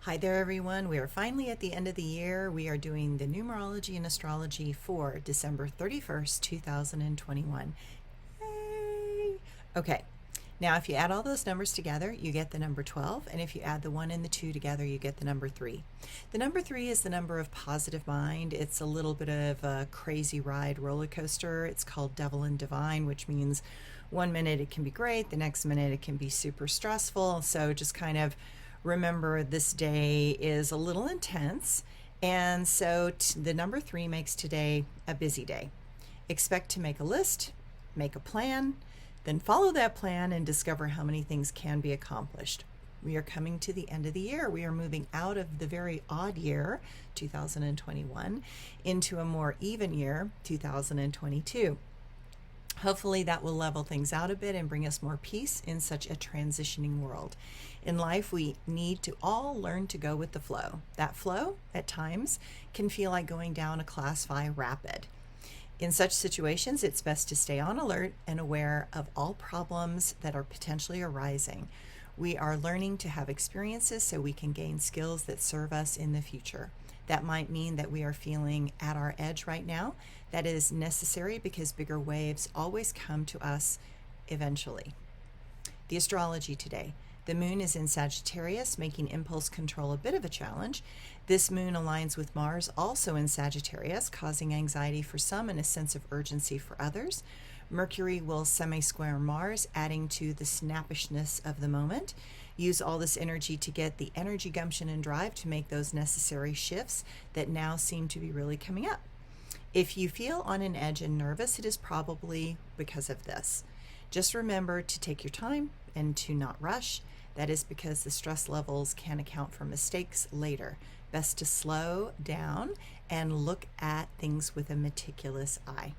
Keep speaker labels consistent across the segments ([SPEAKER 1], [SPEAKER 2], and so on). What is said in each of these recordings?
[SPEAKER 1] Hi there, everyone. We are finally at the end of the year. We are doing the Numerology and Astrology for December 31st, 2021. Yay! Okay, now if you add all those numbers together, you get the number 12, and if you add the 1 and the 2 together, you get the number 3. The number 3 is the number of positive mind. It's a little bit of a crazy ride roller coaster. It's called Devil and Divine, which means one minute it can be great, the next minute it can be super stressful. So just kind of remember this day is a little intense, and so the number 3 makes today a busy day. Expect to make a list, make a plan, then follow that plan and discover how many things can be accomplished. We are coming to the end of the year. We are moving out of the very odd year, 2021, into a more even year, 2022. Hopefully that will level things out a bit and bring us more peace in such a transitioning world. In life, we need to all learn to go with the flow. That flow, at times, can feel like going down a Class 5 rapid. In such situations, it's best to stay on alert and aware of all problems that are potentially arising. We are learning to have experiences so we can gain skills that serve us in the future. That might mean that we are feeling at our edge right now. That is necessary because bigger waves always come to us eventually. The astrology today. The moon is in Sagittarius, making impulse control a bit of a challenge. This moon aligns with Mars, also in Sagittarius, causing anxiety for some and a sense of urgency for others. Mercury will semi-square Mars, adding to the snappishness of the moment. Use all this energy to get the energy, gumption, and drive to make those necessary shifts that now seem to be really coming up. If you feel on an edge and nervous, it is probably because of this. Just remember to take your time and to not rush. That is because the stress levels can account for mistakes later. Best to slow down and look at things with a meticulous eye.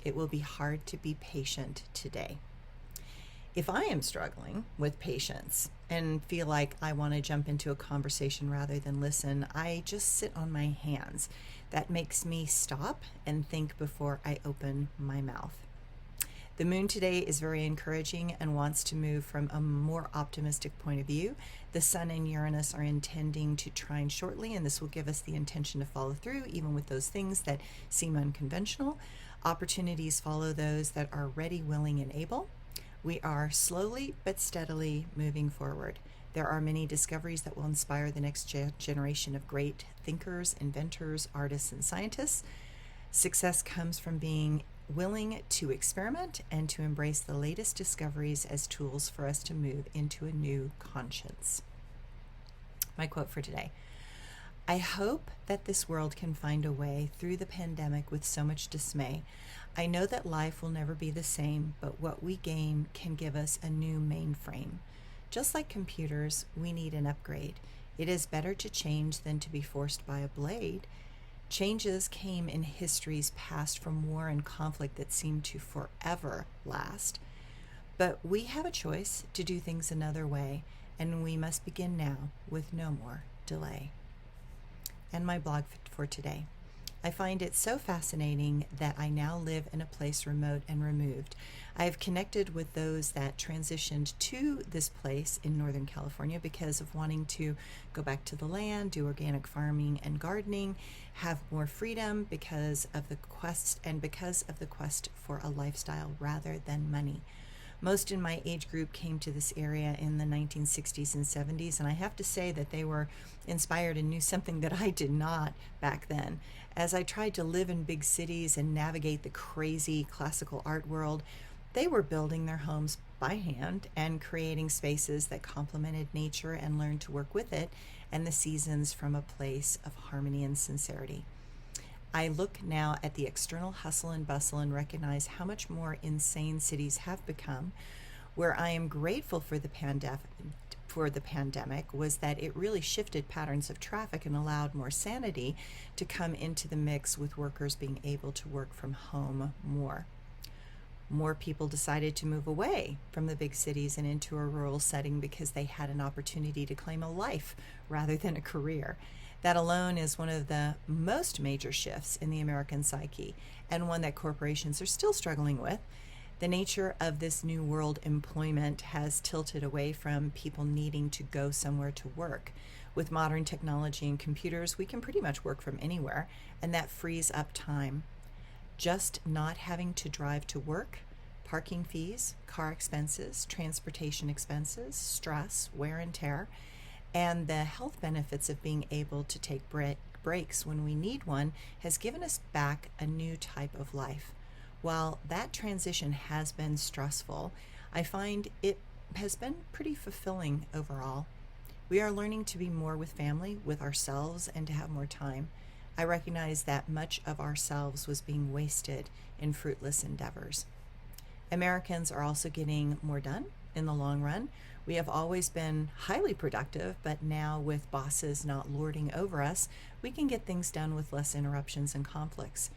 [SPEAKER 1] It will be hard to be patient today. If I am struggling with patience and feel like I want to jump into a conversation rather than listen, I just sit on my hands. That makes me stop and think before I open my mouth. The moon today is very encouraging and wants to move from a more optimistic point of view. The sun and Uranus are intending to trine shortly, and this will give us the intention to follow through, even with those things that seem unconventional. Opportunities follow those that are ready, willing, and able. We are slowly but steadily moving forward. There are many discoveries that will inspire the next generation of great thinkers, inventors, artists, and scientists. Success comes from being willing to experiment and to embrace the latest discoveries as tools for us to move into a new conscience. My quote for today: I hope that this world can find a way through the pandemic with so much dismay. I know that life will never be the same, but what we gain can give us a new mainframe. Just like computers, we need an upgrade. It is better to change than to be forced by a blade. Changes came in histories past from war and conflict that seemed to forever last. But we have a choice to do things another way, and we must begin now with no more delay. And my blog for today. I find it so fascinating that I now live in a place remote and removed. I have connected with those that transitioned to this place in Northern California because of wanting to go back to the land, do organic farming and gardening, have more freedom because of the quest for a lifestyle rather than money. Most in my age group came to this area in the 1960s and 70s, and I have to say that they were inspired and knew something that I did not back then. As I tried to live in big cities and navigate the crazy classical art world, they were building their homes by hand and creating spaces that complemented nature and learned to work with it and the seasons from a place of harmony and sincerity. I look now at the external hustle and bustle and recognize how much more insane cities have become. Where I am grateful for the pandemic was that it really shifted patterns of traffic and allowed more sanity to come into the mix, with workers being able to work from home more. More people decided to move away from the big cities and into a rural setting because they had an opportunity to claim a life rather than a career. That alone is one of the most major shifts in the American psyche, and one that corporations are still struggling with. The nature of this new world employment has tilted away from people needing to go somewhere to work. With modern technology and computers, we can pretty much work from anywhere, and that frees up time. Just not having to drive to work, parking fees, car expenses, transportation expenses, stress, wear and tear, and the health benefits of being able to take breaks when we need one has given us back a new type of life. While that transition has been stressful, I find it has been pretty fulfilling overall. We are learning to be more with family, with ourselves, and to have more time. I recognize that much of ourselves was being wasted in fruitless endeavors. Americans are also getting more done in the long run. We have always been highly productive, but now with bosses not lording over us, we can get things done with less interruptions and conflicts.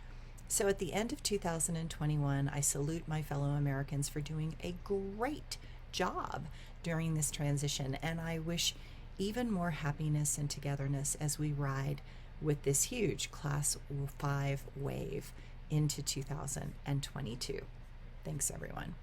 [SPEAKER 1] So at the end of 2021, I salute my fellow Americans for doing a great job during this transition, and I wish even more happiness and togetherness as we ride with this huge Class 5 wave into 2022. Thanks, everyone.